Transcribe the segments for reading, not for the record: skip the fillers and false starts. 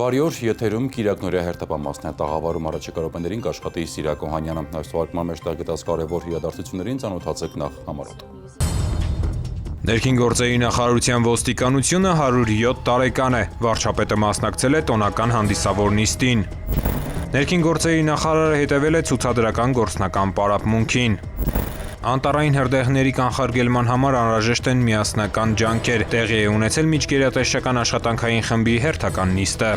Բարի օր, եթերում Կիրակ Նորյա հերթապամասն է, տաղավարում առաջիկա րոպեներին կաշխատի Սիրակ Օհանյանը, այս թողարկման մեջ տեղգտած կարևոր իրադարձություններին ծանոթացեք նախ համարոտ։ Ներքին գործերի նախարարության ոստիկանությունը 107 տարեկան է, վարչապետը մասնակցել է տոնական հանդիսավոր նիստին։ Ներքին գործերի նախարարը հետևել է ցուցադրական գործնական պարապմունքին։ Անտառային հրդեհների կանխարգելման համար անհրաժեշտ են միասնական ջանքեր, տեղի է ունեցել միջգերատեսչական աշխատանքային խմբի հերթական նիստը։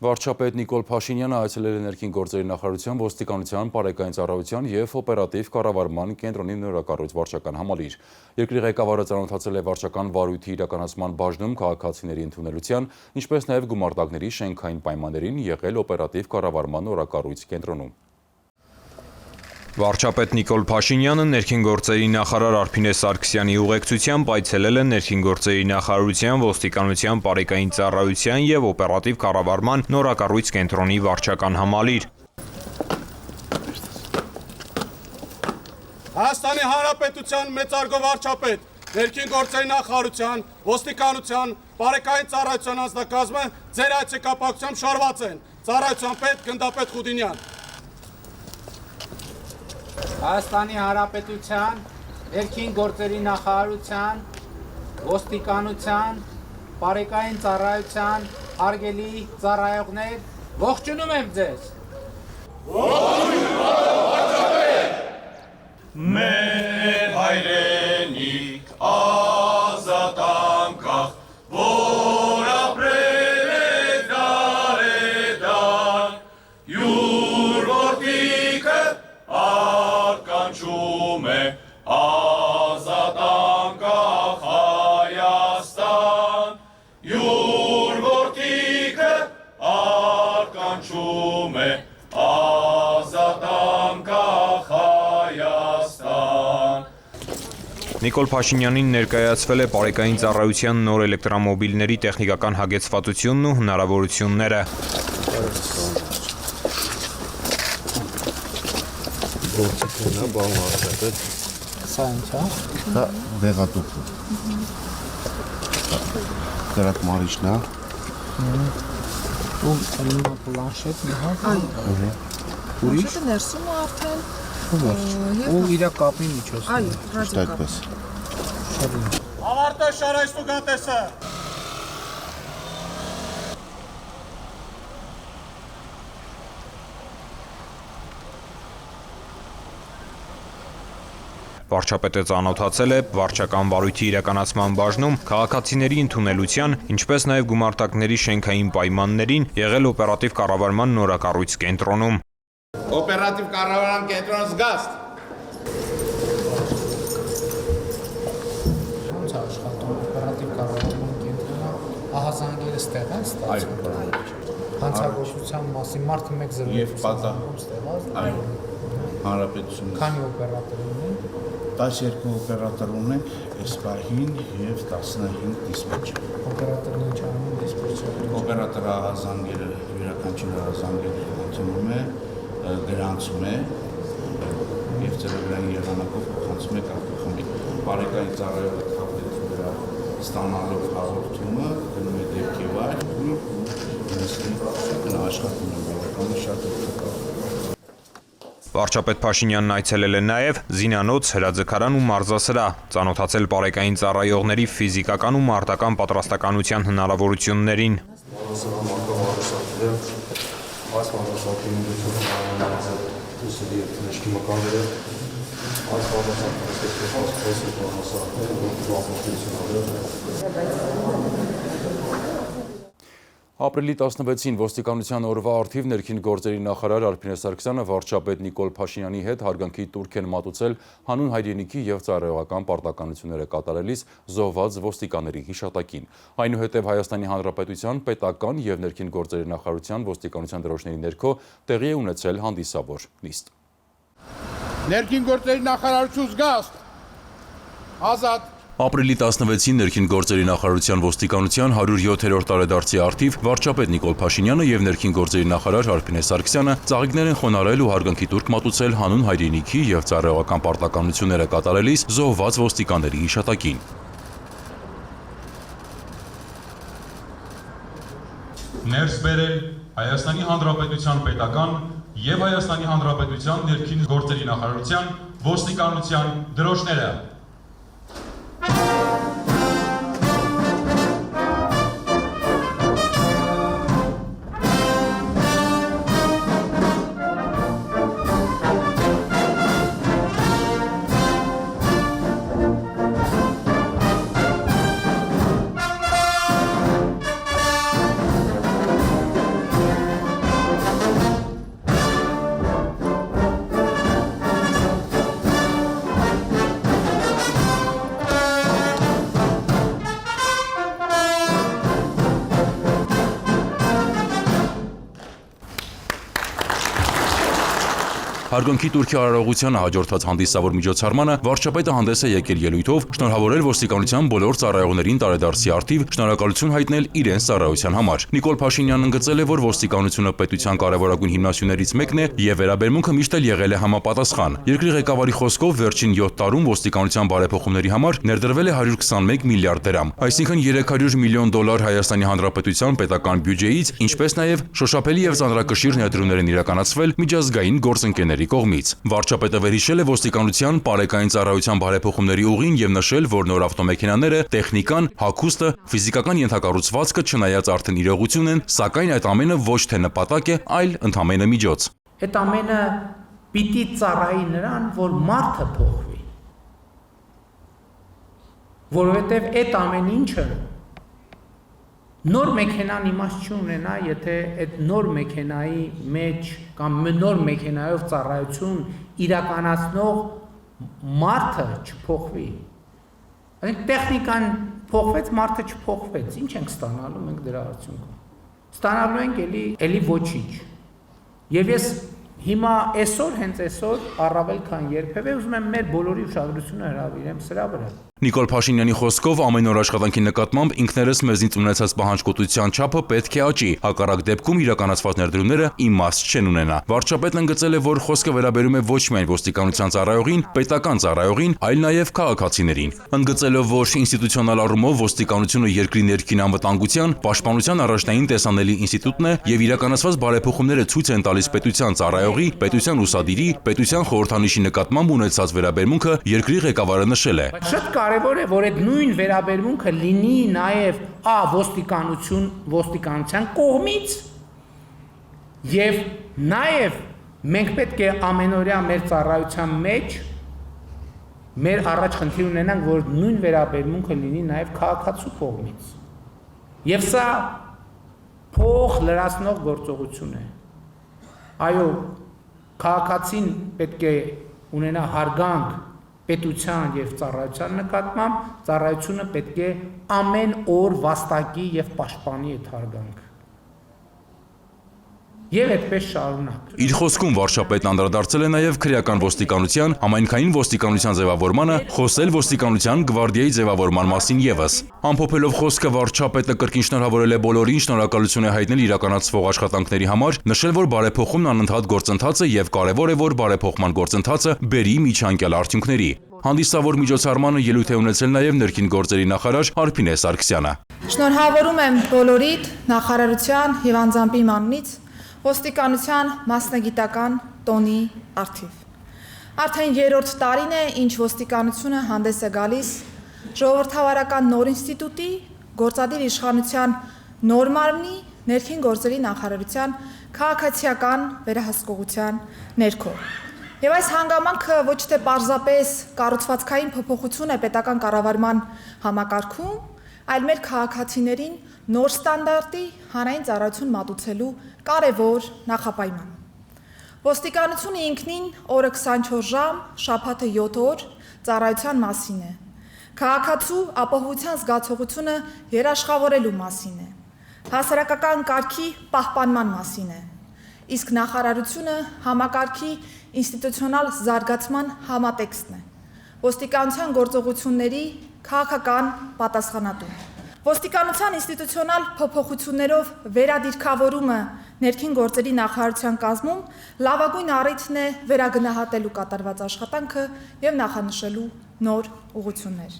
Վարչապետ Նիկոլ Փաշինյանը այցելել է ներքին գործերի նախարարության, ոստիկանության, բարեկային ծառայության և օպերատիվ կառավարման կենտրոնի նորակառույց վարչական համալիր։ Երկրի ղեկավարը ծանոթացել է վարչական վարույթի իրականացման բաժնում քաղաքացիների ընդունելության, ինչպես նաև գումարտակների շենքային պայմաններին, եղել օպերատիվ կառավարման նորակառույց կենտրոնում։ Վարչապետ Նիկոլ Փաշինյանը ներքին գործերի նախարար Արփինե Սարգսյանի ուղեկցությամբ այցելել է ներքին գործերի նախարարության, ոստիկանության, բարեկային ծառայության և օպերատիվ կառավարման նորակառույց կենտրոնի վարչական համալիր։ Հայաստանի Հանրապետության մեծարգո վարչապետ, ներքին գործերի նախարարության, ոստիկանության, բարեկային ծառայության անձնակազմը ձեր այցեկապակցությամբ շարված են։ Ծառայության պետ գնդապետ Խուդինյան։ Հայաստանի Հանրապետության, ներքին գործերի նախարարության, ոստիկանության, բարեկային ծառայության, հարգելի ծառայողներ, ողջունում եմ ձեզ։ Ողջունում վարչապետ։ Մեր հայրենիք ազատ անկախ, որ ապրել է դարեդար, յուր որդիքը ականչում է ազատ անկախ Հայաստան, յուր որդիքը ականչում է ազատ անկախ Հայաստան։ Նիկոլ Փաշինյանին ներկայացվել է բարեկային ծառայության նոր էլեկտրամոբիլների տեխնիկական հագեցվածությունն ու հնարավորությունները։ Գործիքն է, բան վարչապետ։ Սա ինչ է։ Դա դեղատուփ։ Դրատ մարիչն է։ Ու ելնա պլանշետն է, հա։ Ուրիշ։ ներսում է արդեն։ Ու իր կապի միջոցն է։ Այո, ռադիո կապ։ Այդպես։ Ավարտը շարայստու գատեսը։ Վարչապետը ծանոթացել է վարչական վարույթի իրականացման բաժնում քաղաքացիների ընդունելության, ինչպես նաև գումարտակների շենքային պայմաններին, եղել օպերատիվ կառավարման նորակառույց կենտրոնում։ Օպերատիվ կառավարման կենտրոն զգաստ։ Ոնց է աշխատում օպերատիվ կառավարման կենտրոնը, ահազանգերը ստեղ են ստացվում։ Հանցագործության մասին մարդը 1-0 Եվ պատա։ ստեղած։ Այո։ Հանրապետությունը Քանի օպերատոր ունեն։ 12 օպերատոր ունեն այս պահին եւ 15 դիսպեչեր։ Օպերատորն ինչ անում դիսպեչերը։ Օպերատորը ահազանգերը յուրաքանչյուր ահազանգերը ընդունում է, գրանցում է եւ ծրագրային եղանակով փոխանցում է կարգախմբի։ Բարեկային ծառայողը թափվեց դրա ստանալով հաղորդումը, գնում է դեպքի վայր ու աշխատում է բավականին շատ օգտակար։ Վարչապետ Փաշինյանն այցելել է նաև զինանոց, հրաձգարան ու մարզասրահ, ծանոթացել բարեկային ծառայողների ֆիզիկական ու մարտական պատրաստականության հնարավորություններին։ Ապրիլի 16-ին ոստիկանության օրվա առթիվ ներքին գործերի նախարար Արփինե Սարգսյանը վարչապետ Նիկոլ Փաշինյանի հետ հարգանքի տուրք են մատուցել հանուն հայրենիքի և ծառայողական պարտականությունները կատարելիս զոհված ոստիկանների հիշատակին։ Այնուհետև Հայաստանի Հանրապետության պետական և ներքին գործերի նախարարության ոստիկանության դրոշների ներքո տեղի է ունեցել հանդիսավոր նիստ։ Ներքին գործերի նախարարություն զգաստ։ Ազատ։ Ապրիլի 16-ին ներքին գործերի նախարարության ոստիկանության 107-րդ տարեդարձի առթիվ վարչապետ Նիկոլ Փաշինյանը և ներքին գործերի նախարար Արփինե Սարգսյանը ծաղիկներ են խոնարհել ու հարգանքի տուրք մատուցել հանուն հայրենիքի և ծառայողական պարտականությունները կատարելիս զոհված ոստիկանների հիշատակին։ ներս բերել Հայաստանի Հանրապետության պետական եւ Հայաստանի Հանրապետության ներքին գործերի նախարարության ոստիկանության դրոշները։ Հարգանքի Թուրքիա արարողությանը հաջորդած հանդիսավոր միջոցառմանը վարչապետը հանդես է եկել ելույթով շնորհավորել ոստիկանության բոլոր ծառայողներին տարեդարձի առթիվ շնորհակալություն հայտնել իրենց ծառայության համար։ Նիկոլ Փաշինյանն ընդգծել է, որ ոստիկանությունը պետության կարևորագույն հիմնասյուներից մեկն է եւ վերաբերմունքը միշտ էլ եղել է համապատասխան։ Երկրի ղեկավարի խոսքով վերջին 7 տարում ոստիկանության բարեփոխումների համար ներդրվել է 121 միլիարդ դրամ, այսինքն $300 միլիոն Հայաստանի Հանրապետության պետական բյուջեից, ինչպես նաեւ շոշափելի եւ ծանրակշիռ ներդրումներ են իրականացվել միջազգային գործընկերների կողմից։ Վարչապետը վերհիշել է ոստիկանության բարեկային ծառայության բարեփոխումների ուղին եւ նշել, որ նոր ավտոմեքենաները, տեխնիկան, հագուստը, ֆիզիկական ենթակառուցվածքը չնայած արդեն իրողություն են, սակայն այդ ամենը ոչ թե նպատակ է, այլ ընդամենը միջոց։ Այդ ամենը պիտի ծառայի նրան, որ մարդը փոխվի։ Որովհետև այդ ամեն ինչը նոր մեքենան իմաստ չունենա, եթե այդ նոր մեքենայի մեջ կամ նոր մեքենայով ծառայություն իրականացնող մարդը չփոխվի։ Այսինքն տեխնիկան փոխվեց, մարդը չփոխվեց, ինչ ենք ստանալու մենք դրա արդյունքում։ Ստանալու ենք էլի ոչինչ։ Եվ ես հիմա հենց այսօր առավել քան երբևէ ուզում եմ մեր բոլորի ուշադրությունը հրավիրեմ սրա վրա։ Նիկոլ Փաշինյանի խոսքով ամեն օր աշխատանքի նկատմամբ ինքներս մեզնից ունեցած պահանջկոտության չափը պետք է աճի, հակառակ դեպքում իրականացված ներդրումները իմաստ չեն ունենա։ Վարչապետն ընդգծել է, որ խոսքը վերաբերում է ոչ միայն ոստիկանության ծառայողին, պետական ծառայողին, այլ նաև քաղաքացիներին։ Ընդգծելով, որ ինստիտուցիոնալ առումով ոստիկանությունը երկրի ներքին անվտանգության, պաշտպանության առաջնային տեսանելի ինստիտուտն է եւ իրականացված բարեփոխումները ցույց են տալիս պետության ծառայողի, պետության ուսադիրի, պետության խորհրդանիշի նկատմամբ ունեցած վերաբերմունքը երկրի ղեկավարը նշել է։ Կարևոր է, որ այդ նույն վերաբերմունքը լինի նաև ոստիկանության կողմից եւ նաև մենք պետք է ամենօրյա մեր ծառայության մեջ մեր առաջ խնդիր ունենանք, որ նույն վերաբերմունքը լինի նաև քաղաքացու կողմից։ Եվ սա փող լրացնող գործողություն է։ Այո, քաղաքացին պետք է ունենա հարգանք պետության եւ ծառայության նկատմամբ, ծառայությունը պետք է ամեն օր վաստակի եւ պաշտպանի այդ հարգանքը։ Եվ այդպես շարունակ։ Իր խոսքում վարչապետն անդրադարձել է նաև քրեական ոստիկանության, համայնքային ոստիկանության ձևավորմանը, խոսել ոստիկանության գվարդիայի ձևավորման մասին եւս։ Ամփոփելով խոսքը վարչապետը կրկին շնորհավորել է բոլորին, շնորհակալություն է հայտնել իրականացվող աշխատանքների համար, նշել, որ բարեփոխումն անընդհատ գործընթաց է եւ կարեւոր է, որ բարեփոխման գործընթացը բերի միջանկյալ արդյունքների։ Հանդիսավոր միջոցառմանը ելույթ է ունեցել նաև ներքին գործերի նախարար Արփինե Սարգսյանը։ Շնորհավորում եմ բոլորիդ նախարարության եւ անձամբի մաննից ոստիկանության մասնագիտական տոնի արդիվ։ Արդեն 3-րդ տարին է, ինչ ոստիկանությունը հանդես է գալիս ժողովրդավարական նոր ինստիտուտի, գործադիր իշխանության նոր մարմնի, ներքին գործերի նախարարության քաղաքացիական վերահսկողության ներքո։ Եվ այս հանգամանքը ոչ թե պարզապես կառուցվածքային փոփոխություն է պետական կառավարման համակարգում, այլ մեր քաղաքացիներին նոր ստանդարտի հանրային ծառայություն մատուցելու կարևոր նախապայման։ Ոստիկանությունը ինքնին օրը 24 ժամ, շաբաթը 7 օր ծառայության մասին է։ Քաղաքացու ապահովության զգացողությունը երաշխավորելու մասին է։ Հասարակական կարգի պահպանման մասին է։ Իսկ նախարարությունը համակարգի ինստիտուցիոնալ զարգացման համատեքստն է։ Ոստիկանության գործողությունների քաղաքական պատասխանատու։ Ոստիկանության ինստիտուցիոնալ փոփոխություններով վերադիրքավորումը ներքին գործերի նախարարության կազմում լավագույն առիթն է վերագնահատելու կատարված աշխատանքը եւ նախանշելու նոր ուղղություններ։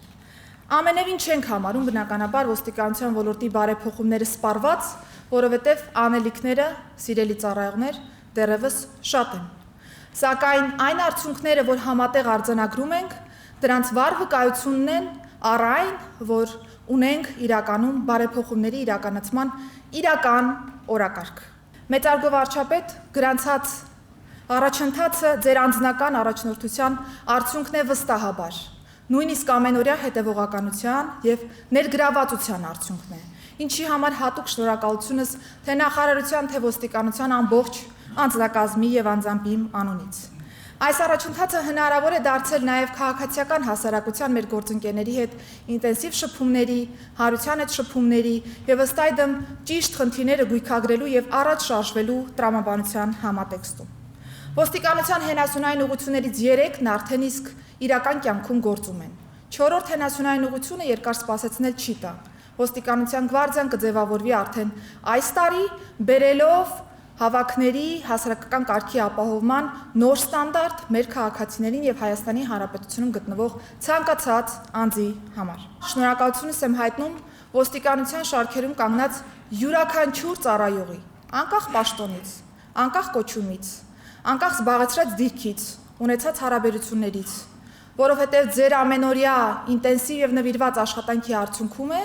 Ամենևին չենք համարում բնականաբար ոստիկանության ոլորտի բարեփոխումները սպառված, որովհետև անելիքները, սիրելի ծառայողներ, դեռևս շատ են։ Սակայն այն արդյունքները, որ համատեղ արձանագրում ենք, դրանց վառ վկայությունն են առ այն, որ ունենք իրականում բարեփոխումների իրականացման իրական օրակարգ։ Մեծարգո վարչապետ, գրանցած առաջընթացը ձեր անձնական առաջնորդության արդյունքն է վստահաբար, նույնիսկ ամենօրյա հետևողականության և ներգրավվածության արդյունքն է, ինչի համար հատուկ շնորհակալությունս թե նախարարության, թե ոստիկանության ամբողջ անձնակազմի և անձամբ իմ անունից։ Այս առաջընթացը հնարավոր է դարձել նաև քաղաքացիական հասարակության մեր գործընկերների հետ ինտենսիվ շփումների, հարության հետ շփումների և ըստ այդմ ճիշտ խնդիրները գույքագրելու և առաջ շարժվելու տրամաբանության համատեքստում։ Ոստիկանության հենասյունային ուղղություններից 3-ն արդեն իսկ իրական կյանքում գործում են։ 4-րդ հենասյունային ուղղությունը երկար սպասեցնել չի տա։ Ոստիկանության գվարդիան կձևավորվի արդեն այս տարի, բերելով հավաքների հասարակական կարգի ապահովման նոր ստանդարտ մեր քաղաքացիներին և Հայաստանի Հանրապետությունում գտնվող ցանկացած անձի համար։ Շնորհակալությունս եմ հայտնում ոստիկանության շարքերում կանգնած յուրաքանչյուր ծառայողի, անկախ պաշտոնից, անկախ կոչումից, անկախ զբաղեցրած դիրքից, ունեցած հարաբերություններից, որովհետև ձեր ամենօրյա ինտենսիվ և նվիրված աշխատանքի արդյունքում է,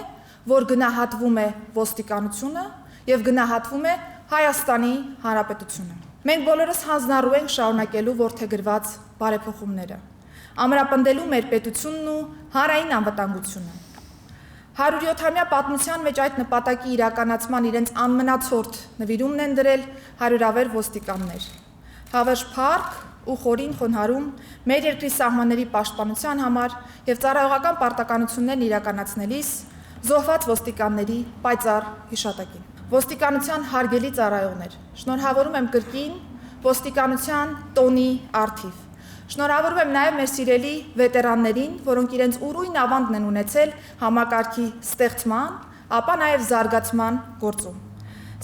որ գնահատվում է ոստիկանությունը և գնահատվում է Հայաստանի Հանրապետությունը։ Մենք բոլորս հանձնառու ենք շարունակելու որդեգրված բարեփոխումները, ամրապնդելու մեր պետությունն ու հանրային անվտանգությունը։ 107-ամյա պատմության մեջ այդ նպատակի իրականացման իրենց անմնացորդ նվիրումն են դրել հարյուրավոր ոստիկաններ։ Հավերժ փառք ու խորին խոնարհում մեր երկրի սահմանների պաշտպանության համար և ծառայողական պարտականություններն իրականացնելիս զոհված ոստիկանների պայծառ հիշատակին։ Ոստիկանության հարգելի ծառայողներ, շնորհավորում եմ կրկին ոստիկանության տոնի առթիվ։ Շնորհավորում եմ նաև մեր սիրելի վետերաններին, որոնք իրենց ուրույն ավանդն են ունեցել համակարգի ստեղծման, ապա նաև զարգացման գործում։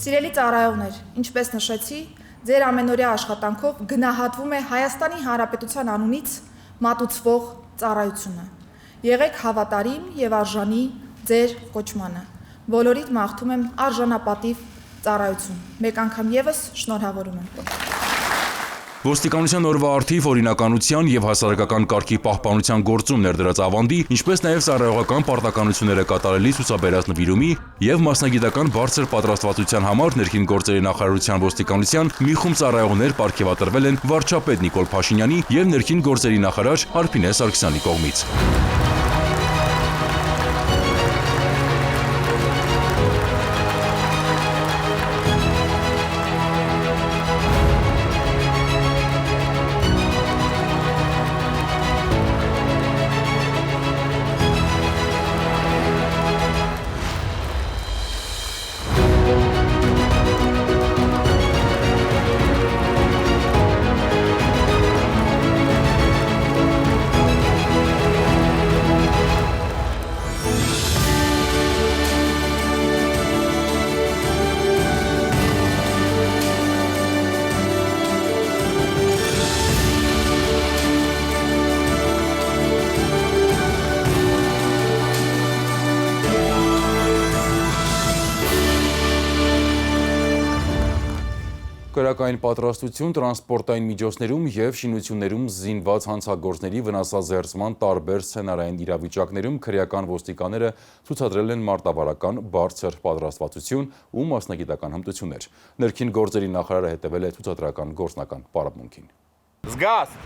Սիրելի ծառայողներ, ինչպես նշեցի, ձեր ամենօրյա աշխատանքով գնահատվում է Հայաստանի Հանրապետության անունից մատուցվող ծառայությունը։ Եղեք հավատարիմ և արժանի ձեր կոչմանը։ Բոլորիդ մաղթում եմ արժանապատիվ ծառայություն։ Մեկ անգամ ևս շնորհավորում եմ։ Ոստիկանության օրվա առթիվ օրինականության և հասարակական կարգի պահպանության գործում ներդրած ավանդի, ինչպես նաև ծառայողական պարտականությունները կատարելի ցուցաբերած նվիրումի և մասնագիտական բարձր պատրաստվածության համար ներքին գործերի նախարարության ոստիկանության մի խումբ ծառայողներ պարգևատրվել են վարչապետ Նիկոլ Փաշինյանի և ներքին գործերի նախարար Արփինե Սարգսյանի կողմից։ Կրակային պատրաստություն, տրանսպորտային միջոցներում և շինություններում զինված հանցագործների վնասազերծման տարբեր սցենարային իրավիճակներում քրեական ոստիկանները ցուցադրել են մարտավարական բարձր պատրաստվածություն ու մասնագիտական հմտություններ։ Ներքին գործերի նախարարը հետևել է ցուցադրական գործնական պարապմունքին։ Զգաս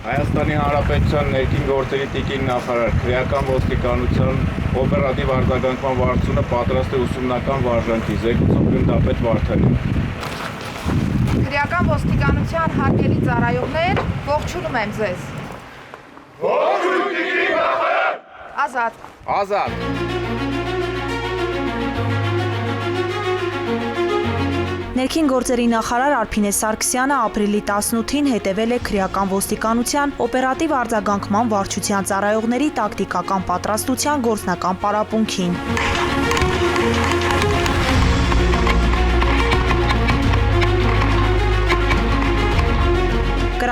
Հայաստանի Հանրապետության ներքին գործերի տիկին նախարար, քրեական ոստիկանության օպերատիվ արձագանքման վարչությունը պատրաստ է ուսումնական վարժանքի, զեկուցում գնդապետ Վարդանյան։ Քրեական ոստիկանության հարգելի ծառայողներ, ողջունում եմ ձեզ։ Ողջույն տիկին նախարար։ Ազատ։ Ազատ։ Ներքին գործերի նախարար Արփինե Սարգսյանը ապրիլի 18-ին հետևել է քրեական ոստիկանության օպերատիվ արձագանքման վարչության ծառայողների տակտիկական պատրաստության գործնական պարապմունքին։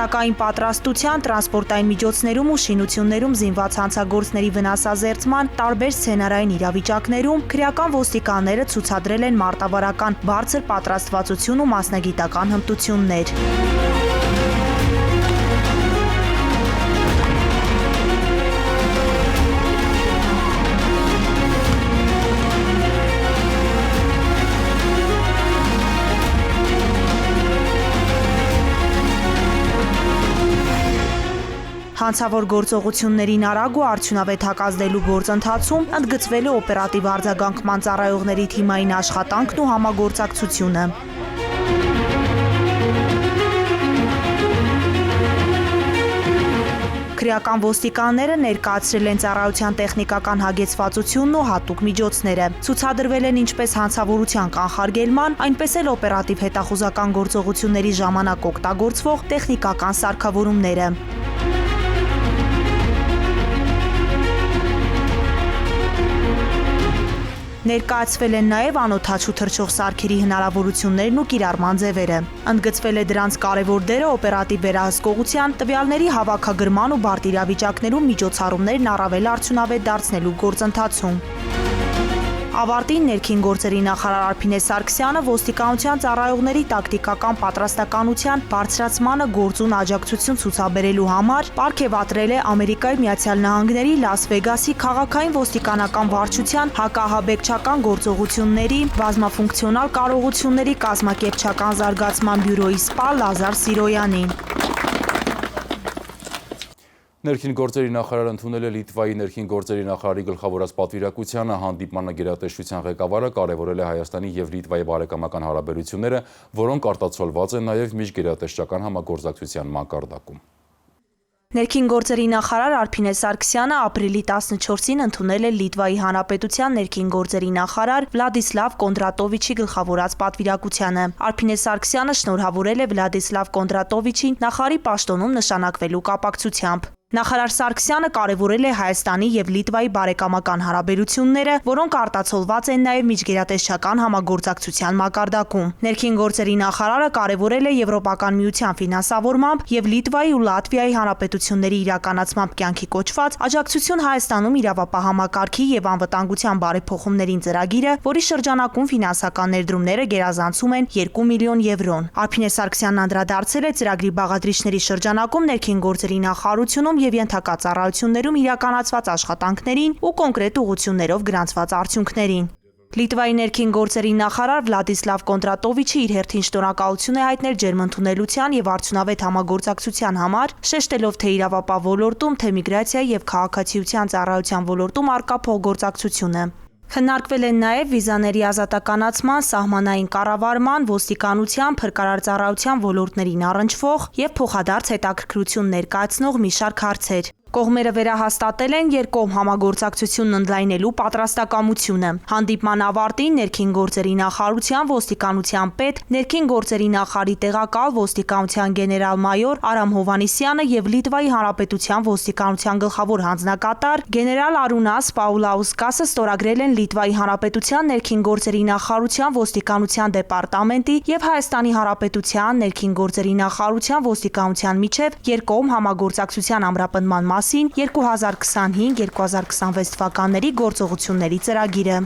Սարակային պատրաստության, տրանսպորտային միջոցներում ու շինություններում զինված հանցագործների վնասազերծման տարբեր սցենարային իրավիճակներում քրեական ոստիկանները ցուցադրել են մարտավարական բարձր պատրաստվածություն ու մասնագիտական հմտություններ։ Հանցավոր գործողություններին արագ ու արդյունավետ հակազդելու գործընթացում ընդգծվել է օպերատիվ արձագանքման ծառայողների թիմային աշխատանքն ու համագործակցությունը։ Քրեական ոստիկանները ներկայացրել են ծառայության տեխնիկական հագեցվածությունն ու հատուկ միջոցները։ Ցուցադրվել են ինչպես հանցավորության կանխարգելման, այնպես էլ օպերատիվ հետախուզական գործողությունների ժամանակ օգտագործվող տեխնիկական սարքավորումները։ Ներկայացվել են նաև անօդաչու թռչող սարքերի հնարավորություններն ու կիրառման ձևերը։ Ընդգծվել է դրանց կարևոր դերը օպերատիվ վերահսկողության, տվյալների հավաքագրման ու բարդ իրավիճակներում միջոցառումներն առավել արդյունավետ դարձնելու գործընթացում։ Ավարտին ներքին գործերի նախարար Արփինե Սարգսյանը ոստիկանության ծառայողների տակտիկական պատրաստականության բարձրացմանը գործուն աջակցություն ցուցաբերելու համար պարգևատրել է Ամերիկայի Միացյալ Նահանգների Լաս Վեգասի քաղաքային ոստիկանական վարչության հակահաբեկչական գործողությունների բազմաֆունկցիոնալ կարողությունների կազմակերպչական զարգացման բյուրոյի սպա Լազար Սիրոյանին։ Ներքին գործերի նախարարը ընդունել է Լիտվայի ներքին գործերի նախարարի գլխավորած պատվիրակությանը, հանդիպմանը գերատեսչության ղեկավարը կարևորել է Հայաստանի և Լիտվայի բարեկամական հարաբերությունները, որոնք արտացոլված են նաև միջգերատեսչական համագործակցության մակարդակում։ Ներքին գործերի նախարար Արփինե Սարգսյանը ապրիլի 14-ին ընդունել է Լիտվայի Հանրապետության ներքին գործերի նախարար Վլադիսլավ Կոնդրատովիչի գլխավորած պատվիրակությանը։ Արփինե Սարգսյանը շնորհավորել է Վլադիսլավ Կոնդրատովիչին նախարարի պաշտոնում նշանակվելու կապակցությամբ։ Նախարար Սարգսյանը կարևորել է Հայաստանի և Լիտվայի բարեկամական հարաբերությունները, որոնք արտացոլված են նաև միջգերատեսչական համագործակցության մակարդակում։ Ներքին գործերի նախարարը կարևորել է Եվրոպական միության ֆինանսավորմամբ և Լիտվայի ու Լատվիայի հանրապետությունների իրականացմամբ կյանքի կոչված աջակցություն Հայաստանում իրավապահ համակարգի և անվտանգության բարեփոխումներին ծրագիրը, որի շրջանակում ֆինանսական ներդրումները գերազանցում են 2 միլիոն եվրոն։ Արփինե Սարգսյանն անդրադարձել է ծրագրի բաղադրիչների շրջանակում ներքին գործերի նախարարությունում և ենթակա ծառայություններում իրականացված աշխատանքներին ու կոնկրետ ուղղություններով գրանցված արդյունքներին։ Լիտվայի ներքին գործերի նախարար Վլադիսլավ Կոնդրատովիչը իր հերթին շնորհակալություն է հայտնել ջերմ ընդունելության և արդյունավետ համագործակցության համար, շեշտելով թե իրավապահ ոլորտում, թե միգրացիայի և քաղաքացիության ծառայության ոլորտում առկա փոխգործակցությունը։ Քննարկվել են նաև վիզաների ազատականացման, սահմանային կառավարման, ոստիկանության, փրկարար ծառայության ոլորտներին առնչվող և փոխադարձ հետաքրքրություն ներկայացնող մի շարք հարցեր։ Կողմերը վերահաստատել են երկկողմ համագործակցությունն ընդլայնելու պատրաստակամությունը։ Հանդիպման ավարտին ներքին գործերի նախարարության ոստիկանության պետ, ներքին գործերի նախարարի տեղակալ ոստիկանության գեներալ-մայոր Արամ Հովհաննիսյանը և Լիտվայի Հանրապետության ոստիկանության գլխավոր հանձնակատար գեներալ Արունաս Պաուլաուսկասը ստորագրել են Լիտվայի Հանրապետության ներքին գործերի նախարարության ոստիկանության դեպարտամենտի և Հայաստանի Հանրապետության ներքին գործերի նախարարության ոստիկանության միջև երկկողմ համագործակցության ամրապնդման 2025-2026 թվականների գործողությունների ծրագիրը։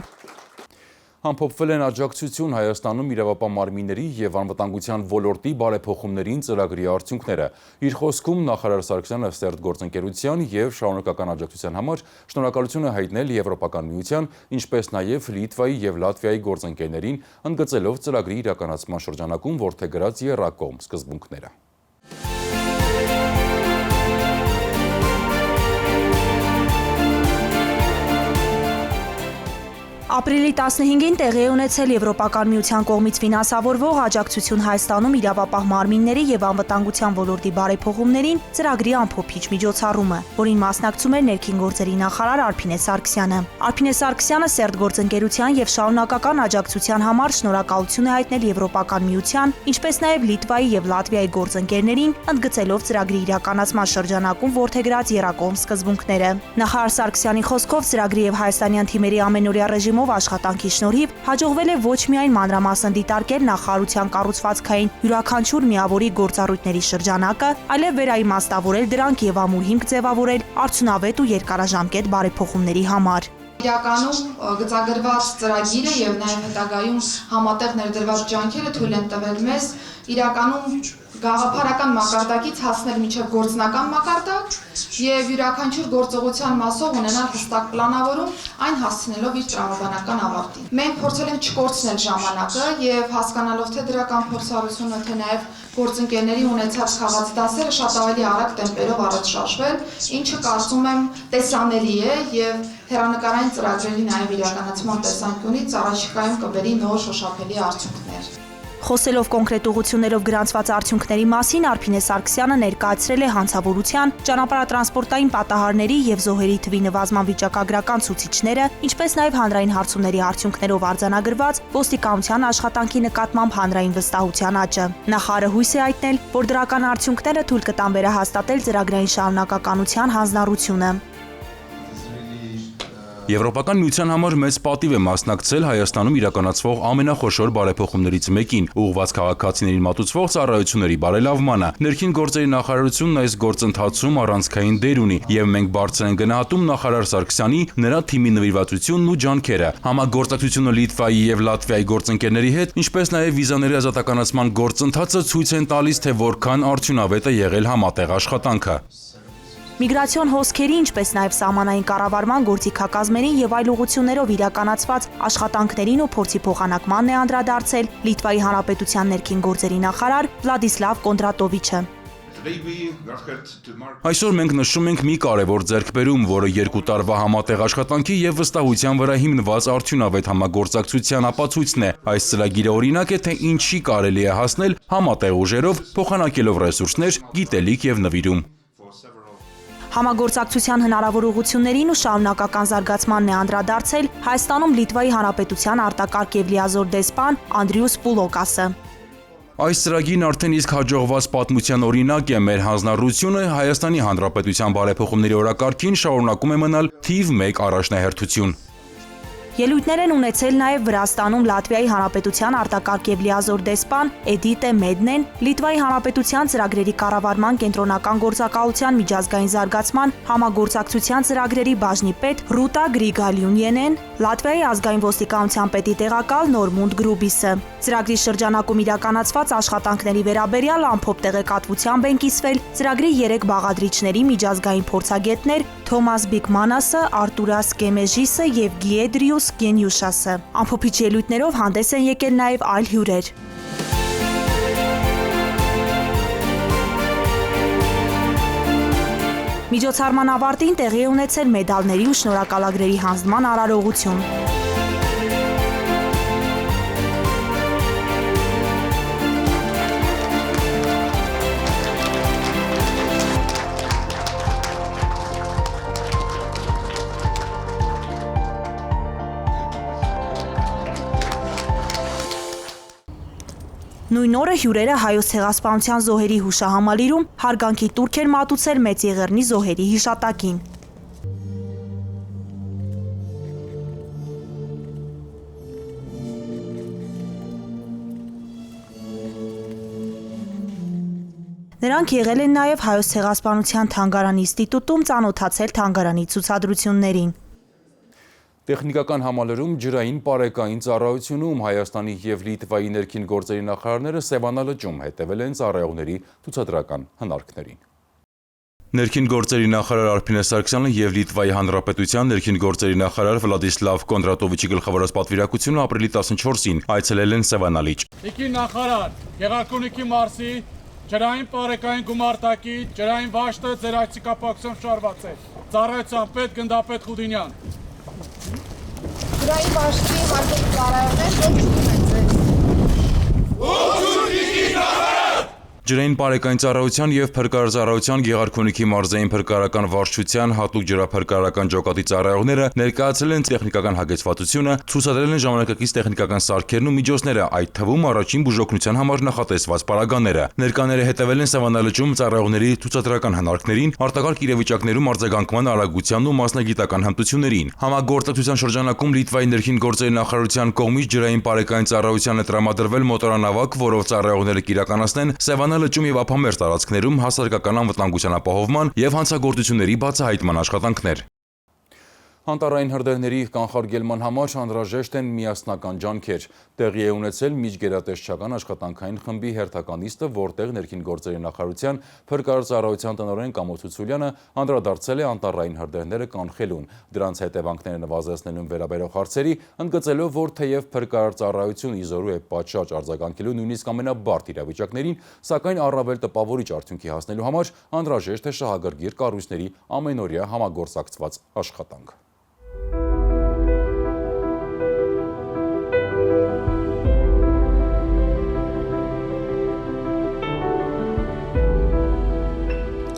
Ամփոփվել են աջակցություն Հայաստանում իրավապահ մարմինների և անվտանգության ոլորտի բարեփոխումներին ծրագրի արդյունքները։ Իր խոսքում նախարար Սարգսյանը սերտ գործընկերության և շարունակական աջակցության համար շնորհակալություն է հայտնել Եվրոպական միության, ինչպես նաև Լիտվայի և Լատվիայի գործընկերներին, ընդգծելով ծրագրի իրականացման շրջանակում որդեգրած եռակողմ սկզբունքները։ Ապրիլի 15-ին տեղի է ունեցել Եվրոպական միության կողմից ֆինանսավորվող աջակցություն Հայաստանում իրավապահ մարմինների և անվտանգության ոլորտի բարեփոխումներին ծրագրի ամփոփիչ միջոցառումը, որին մասնակցում էր ներքին գործերի նախարար Արփինե Սարգսյանը։ Արփինե Սարգսյանը սերտ գործընկերության և շարունակական աջակցության համար շնորհակալություն է հայտնել Եվրոպական միության, ինչպես նաև Լիտվայի և Լատվիայի գործընկերներին, ընդգծելով ծրագրի իրականացման շրջանակում որդեգրած եռակողմ սկզբունքները։ Նախարար Սարգսյանի խոսքով ծրագրի և հայաստանյան թիմերի ամենօրյա ռեժիմի թիմով աշխատանքի շնորհիվ հաջողվել է ոչ միայն մանրամասն դիտարկել նախարարության կառուցվածքային յուրաքանչյուր միավորի գործառույթների շրջանակը, այլև վերաիմաստավորել դրանք եւ ամուր հիմք ձևավորել արդյունավետ ու երկարաժամկետ բարեփոխումների համար։ Իրականում գծագրված ծրագիրը եւ նաեւ հետագայում համատեղ ներդրված ջանքերը թույլ են տվել մեզ իրականում գաղափարական մակարդակից հասնել մինչև գործնական մակարդակ եւ յուրաքանչյուր գործողության մասով ունենալ հստակ պլանավորում, այն հասցնելով իր տրամաբանական ավարտին։ Մենք փորձել ենք չկորցնել ժամանակը եւ հասկանալով թե դրական փորձառությունը, թե նաեւ գործընկերների ունեցած խաղաց դասերը շատ ավելի արագ տեմպերով առաջ շարժվել, ինչը կարծում եմ տեսանելի է եւ հեռանկարային ծրագրերի նաեւ իրականացման տեսանկյունից առաջիկայում կբերի նոր շոշափելի արդյունքներ։ Խոսելով կոնկրետ ուղղություններով գրանցված արդյունքների մասին, Արփինե Սարգսյանը ներկայացրել է հանցավորության, ճանապարհատրանսպորտային պատահարների եւ զոհերի թվի նվազման վիճակագրական ցուցիչները, ինչպես նաեւ հանրային հարցումների արդյունքներով արձանագրված ոստիկանության աշխատանքի նկատմամբ հանրային վստահության աճը։ Նախարարը հույս է հայտնել, որ դրական արդյունքները թույլ կտան վերահաստատել ծրագրային շարունակականության հանձնառությունը։ Եվրոպական միության համար մեծ պատիվ է մասնակցել Հայաստանում իրականացվող ամենախոշոր բարեփոխումներից մեկին՝ ուղղված քաղաքացիներին մատուցվող ծառայությունների բարելավմանը։ Ներքին գործերի նախարարությունն այս գործընթացում առանցքային դեր ունի, եւ մենք բարձր ենք գնահատում նախարար Սարգսյանի, նրա թիմի նվիրվածությունն ու ջանքերը։ Համագործակցությունը Լիտվայի եւ Լատվիայի գործընկերների հետ, ինչպես նաեւ վիզաների ազատականացման գործընթացը ցույց են տալիս, թե որքան արդյունավետ է եղել համատեղ աշխատանքը։ Միգրացիոն հոսքերի, ինչպես նաև սահմանային կառավարման գործիքակազմերի եւ այլ ուղղություններով իրականացված աշխատանքներին ու փորձի փոխանակմանն է անդրադարձել Լիտվայի Հանրապետության ներքին գործերի նախարար Վլադիսլավ Կոնդրատովիչը։ Այսօր մենք նշում ենք մի կարևոր ձեռքբերում, որը 2 տարվա համատեղ աշխատանքի եւ վստահության վրա հիմնված արդյունավետ համագործակցության ապացույցն է։ Այս ծրագիրը օրինակ է, թե ինչի կարելի է հասնել համատեղ ուժերով, փոխանակելով ռեսուրսներ, գիտելիք եւ նվիրում։ Համագործակցության հնարավոր ուղղություններին ու շարունակական զարգացմանն է անդրադարձել Հայաստանում Լիտվայի Հանրապետության արտակարգ եւ լիազոր դեսպան Անդրիուս Պուլոկասը։ Այս ծրագիրն արդեն իսկ հաջողված պատմության օրինակ է։ Մեր հանձնառությունը Հայաստանի Հանրապետության բարեփոխումների օրակարգին շարունակում է մնալ թիվ 1 առաջնահերթություն։ Ելույթներ են ունեցել նաև Վրաստանում Լատվիայի Հանրապետության արտակարգ եւ լիազոր դեսպան Էդիտե Մեդնեն, Լիտվայի Հանրապետության ծրագրերի կառավարման կենտրոնական գործակալության միջազգային զարգացման համագործակցության ծրագրերի բաժնի պետ Ռուտա Գրիգալյունյենեն, Լատվիայի ազգային ոստիկանության պետի տեղակալ Նորմունդ Գրուբիսը։ Ծրագրի շրջանակում իրականացված աշխատանքների վերաբերյալ ամփոփ տեղեկատվությամբ են կիսվել ծրագրի 3 բաղադրիչների միջազգային փորձագետներ Թոմաս Բիկմանասը, Արտուրաս Կեմեժիսը եւ Գիեդրիուս Գենյուշասը։ Ամփոփիչ ելույթներով հանդես են եկել նաև այլ հյուրեր։ Միջոցառման ավարտին տեղի է ունեցել մեդալների ու շնորհակալագրերի հանձնման արարողություն։ Նույն օրը հյուրերը Հայոց ցեղասպանության զոհերի հուշահամալիրում հարգանքի տուրք են մատուցել Մեծ Եղեռնի զոհերի հիշատակին։ Նրանք եղել են նաև Հայոց ցեղասպանության թանգարանի ինստիտուտում ծանոթացել թանգարանի ցուցադրություններին։ Տեխնիկական համալրում ջրային պարեկային ծառայությունում Հայաստանի եւ Լիտվայի ներքին գործերի նախարարները Սևանա լճում հետևել են ծառայողների ցուցադրական հնարքներին։ Ներքին գործերի նախարար Արփինե Սարգսյանը եւ Լիտվայի Հանրապետության ներքին գործերի նախարար Վլադիսլավ Կոնդրատովիչի գլխավորած պատվիրակությունը ապրիլի 14-ին այցելել են Սևանա լիճ։ Իքի նախարար Գեղարքունիքի մարզի ջրային պարեկային գումարտակի ջրային վաշտը ձեր այցիկապակցությամբ շարված է։ Ծառայության պետ գնդապետ Խուդինյան։ Ջրային վաշտի հարգելի ծառայողներ, ողջունում ենք ձեզ։ Ողջույն իքի նախարար։ Ջրային բարեկային ծառայության եւ փրկարարծառայության Գեղարքունիքի մարզային փրկարարական վարչության հատուկ ջրափրկարարական ջոկատի ծառայողները ներկայացրել են տեխնիկական հագեցվածությունը, ցուցադրել են ժամանակակից տեխնիկական սարքերն ու միջոցները, այդ թվում առաջին բուժօգնության համար նախատեսված պարագաները։ Ներկաները հետևել են Սևանալճում ծառայողների ցուցադրական հնարքներին, արտակարգ իրավիճակներում արձագանքման արագությանն ու մասնագիտական հմտություններին։ Համագործակցության շրջանակում Լիտվայի ներքին գործերի նախարարության կողմից ջրային բարեկային ծառայությանը տրամադրվել մոտորանավակ, որով ծառայողները կիրականացնեն Սևանալճում եւ ափամերձ տարածքներում հասարակական անվտանգության ապահովման եւ հանցագործությունների բացահայտման աշխատանքներ։ Անտառային հրդեհների կանխարգելման համար անհրաժեշտ են միասնական ջանքեր։ Տեղի է ունեցել միջգերատեսչական աշխատանքային խմբի հերթական նիստը, որտեղ ներքին գործերի նախարարության փրկարարծառայության տնօրեն Կամո Ցուցուլյանը անդրադարձել է անտառային հրդեհները կանխելուն, դրանց հետևանքները նվազեցնելուն վերաբերող հարցերի, ընդգծելով, որ թեև փրկարարծառայությունը իզորու է պատշաճ արձագանքելու նույնիսկ ամենաբարդ իրավիճակներին, սակայն առավել տպավորիչ արդյունքի հասնելու համար անհրաժեշտ է շահագրգիռ կառույցների ամենօրյա համագործակցված աշխատանք։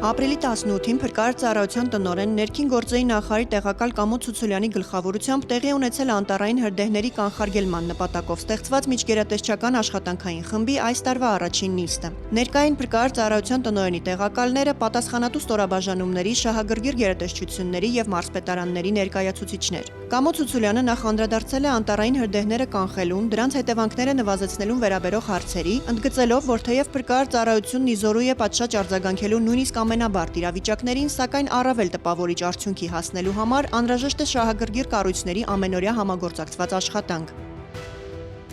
Ապրիլի 18-ին փրկարարծառայության տնօրեն ներքին գործերի նախարարի տեղակալ Կամո Ցուցուլյանի գլխավորությամբ տեղի ունեցել անտառային հրդեհների կանխարգելման նպատակով ստեղծված միջգերատեսչական աշխատանքային խմբի այս տարվա առաջին նիստը։ Ներկային փրկարարծառայության տնօրենի տեղակալները, պատասխանատու ստորաբաժանումների, շահագրգիռ գերատեսչությունների եւ մարզպետարանների ներկայացուցիչներ։ Կամո Ցուցուլյանը նախ անդրադարձել է անտառային հրդեհները կանխելուն, դրանց հետևանքները նվազեցնելուն վերաբերող հարցերի, ընդգծելով, որ թեև փրկարարծառայությունն իզորու է պատշաճ արձագանքելու նույնիսկ ամենաբարդ իրավիճակներին, սակայն առավել տպավորիչ արդյունքի հասնելու համար անհրաժեշտ է շահագրգիռ կառույցների ամենօրյա համագործակցված աշխատանք։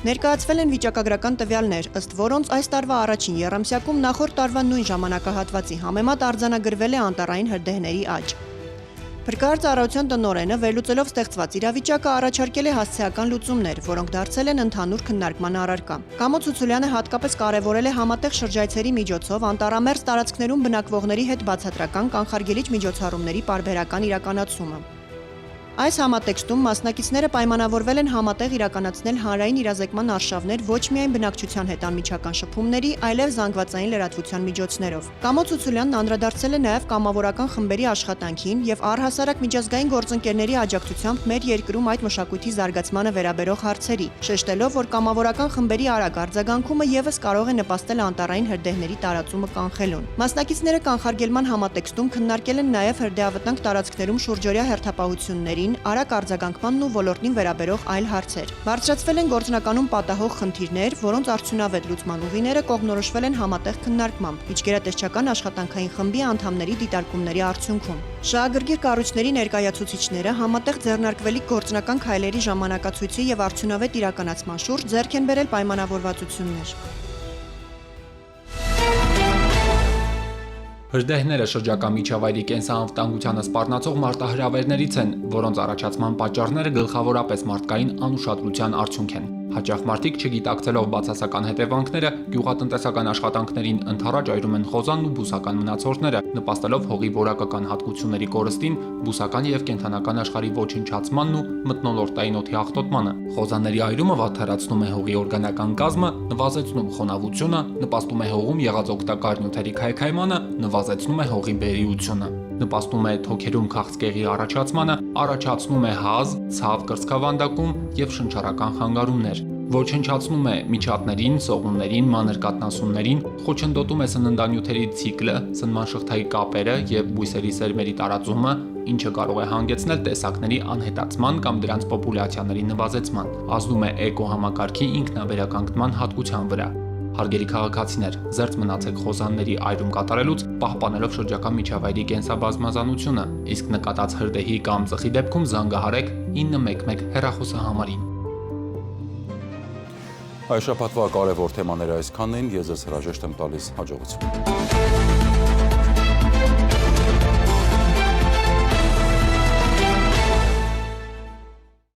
Ներկայացվել են վիճակագրական տվյալներ, ըստ որոնց այս տարվա առաջին եռամսյակում նախորդ տարվա նույն ժամանակահատվածի համեմատ արձանագրվել է անտառային հրդեհների աճ։ Փրկարարծառայության տնօրենը վերլուծելով ստեղծված իրավիճակը առաջարկել է հասցեական լուծումներ, որոնք դարձել են ընդհանուր քննարկման առարկա։ Կամո Ցուցուլյանը հատկապես կարևորել է համատեղ շրջայցերի միջոցով անտառամերձ տարածքներում բնակվողների հետ բացատրական կանխարգելիչ միջոցառումների պարբերական իրականացումը։ Այս համատեքստում մասնակիցները պայմանավորվել են համատեղ իրականացնել հանրային իրազեկման արշավներ ոչ միայն բնակչության հետ անմիջական շփումների, այլև զանգվածային լրատվության միջոցներով։ Կամո Ցուցուլյանն անդրադարձել է նաև կամավորական խմբերի աշխատանքին եւ առհասարակ միջազգային գործընկերների աջակցությամբ մեր երկրում այդ մշակույթի զարգացմանը վերաբերող հարցերի, շեշտելով, որ կամավորական խմբերի արագ արձագանքումը եւս կարող է նպաստել անտառային հրդեհների տարածումը կանխելուն։ Մասնակիցները կանխարգելման համատեքստում քննարկել են նաև հրդեհավտանգ տարածքներում շուրջօրյա հերթապահությունների, արագ արձագանքմանն ու ոլորտին վերաբերող այլ հարցեր։ Բարձրացվել են գործնականում պատահող խնդիրներ, որոնց արդյունավետ լուծման ուղիները կողմնորոշվել են համատեղ քննարկմամբ, միջգերատեսչական աշխատանքային խմբի անդամների դիտարկումների արդյունքում։ Շահագրգիռ կառույցների ներկայացուցիչները համատեղ ձեռնարկվելիք գործնական քայլերի ժամանակացույցի եւ արդյունավետ իրականացման շուրջ ձեռք են բերել պայմանավորվածություններ։ Հրդեհները շրջակա միջավայրի կենսանվտանգությանը սպառնացող մարտահրավերներից են, որոնց առաջացման պատճառները գլխավորապես մարդկային անուշադրության արդյունք են։ Հաճախ մարդիկ չգիտակցելով բացասական հետևանքները, գյուղատնտեսական աշխատանքներին ընդառաջ այրում են խոզանն ու բուսական մնացորդները, նպաստելով հողի որակական հատկությունների կորստին, բուսական եւ կենդանական աշխարհի ոչնչացմանն ու մթնոլորտային օդի աղտոտմանը։ Խոզաների այրումը վատթարացնում է հողի օրգանական կազմը, նվազեցնում խոնավությունը, նպաստում է հողում եղած օգտակար նյութերի քայքայմանը, նվազեցնում է հողի բերիությունը, նպաստում է թոքերում քաղցկեղի առաջացմանը, առաջացնում է հազ, ցավ կրծքավանդակում եւ շնչառական խանգարումներ, ոչնչացնում է միջատներին, սողուններին, մանր կաթնասուններին, խոչընդոտում է սննդանյութերի ցիկլը, սնման շղթայի կապերը եւ բույսերի սերմերի տարածումը, ինչը կարող է հանգեցնել տեսակների անհետացման կամ դրանց պոպուլյացիաների նվազեցման, ազդում է էկոհամակարգի ինքնավերականգնման հատկության վրա։ Հարգելի քաղաքացիներ, զերծ մնացեք խոզանների այրում կատարելուց, պահպանելով շրջակա միջավայրի կենսաբազմազանությունը, իսկ նկատած հրդեհի կամ ծխի դեպքում զանգահարեք 911 հեռախոսահամարին։ Այս շաբաթվա կարևոր թեմաները այսքանն են, ես ձեզ հրաժեշտ եմ տալիս, հաջողություն։